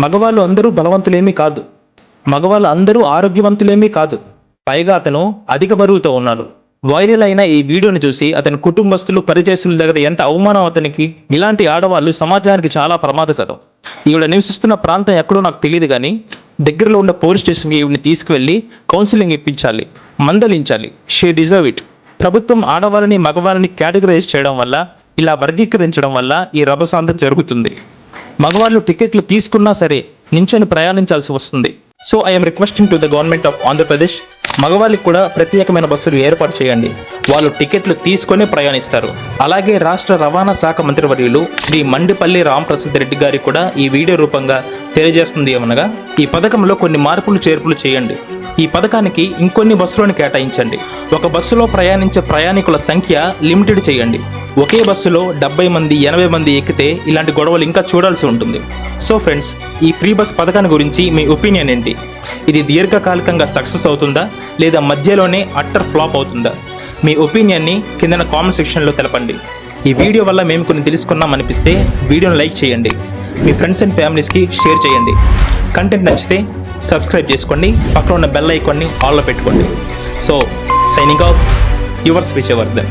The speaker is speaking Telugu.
మగవాళ్ళు అందరూ బలవంతులేమీ కాదు, మగవాళ్ళు అందరూ ఆరోగ్యవంతులేమీ కాదు. పైగా అతను అధిక బరువుతో ఉన్నాడు. వైరల్ అయిన ఈ వీడియోని చూసి అతని కుటుంబస్తులు, పరిచయస్తుల దగ్గర ఎంత అవమానం అతనికి. ఇలాంటి ఆడవాళ్ళు సమాజానికి చాలా ప్రమాదకరం. ఈవిడ నివసిస్తున్న ప్రాంతం ఎక్కడో నాకు తెలియదు, కానీ దగ్గరలో ఉన్న పోలీస్ స్టేషన్కి ఈవిని తీసుకువెళ్ళి కౌన్సిలింగ్ ఇప్పించాలి, మందలించాలి. She deserve it. ప్రభుత్వం ఆడవాళ్ళని మగవాళ్ళని కేటగరైజ్ చేయడం వల్ల, ఇలా వర్గీకరించడం వల్ల ఈ రభసాంతం జరుగుతుంది. మగవాళ్ళు టికెట్లు తీసుకున్నా సరే నించొని ప్రయాణించాల్సి వస్తుంది. So I'm requesting to the government of Andhra Pradesh, మగవాళ్ళకి కూడా ప్రత్యేకమైన బస్సులు ఏర్పాటు చేయండి. వాళ్ళు టికెట్లు తీసుకొని ప్రయాణిస్తారు. అలాగే రాష్ట్ర రవాణా శాఖ మంత్రివర్యులు శ్రీ మండిపల్లి రామప్రసాద్ రెడ్డి గారికి కూడా ఈ వీడియో రూపంగా తెలియజేస్తుంది ఏమనగా, ఈ పథకంలో కొన్ని మార్పులు చేర్పులు చేయండి. ఈ పథకానికి ఇంకొన్ని బస్సులను కేటాయించండి. ఒక బస్సులో ప్రయాణించే ప్రయాణికుల సంఖ్య లిమిటెడ్ చేయండి. ఒకే బస్సులో 70 మంది 80 మంది ఎక్కితే ఇలాంటి గొడవలు ఇంకా చూడాల్సి ఉంటుంది. సో ఫ్రెండ్స్, ఈ ఫ్రీ బస్ పథకాన్ని గురించి మీ ఒపీనియన్ ఏంటి? ఇది దీర్ఘకాలికంగా సక్సెస్ అవుతుందా, లేదా మధ్యలోనే అట్టర్ ఫ్లాప్ అవుతుందా? మీ ఒపీనియన్ని కింద కామెంట్ సెక్షన్లో తెలపండి. ఈ వీడియో వల్ల మేము కొన్ని తెలుసుకున్నాం అనిపిస్తే వీడియోని లైక్ చేయండి, మీ ఫ్రెండ్స్ అండ్ ఫ్యామిలీస్కి షేర్ చేయండి. కంటెంట్ నచ్చితే సబ్స్క్రైబ్ చేసుకోండి, పక్కన ఉన్న బెల్ ఐకాన్ని ఆన్లో పెట్టుకోండి. So signing off, yours Vijayavardhan.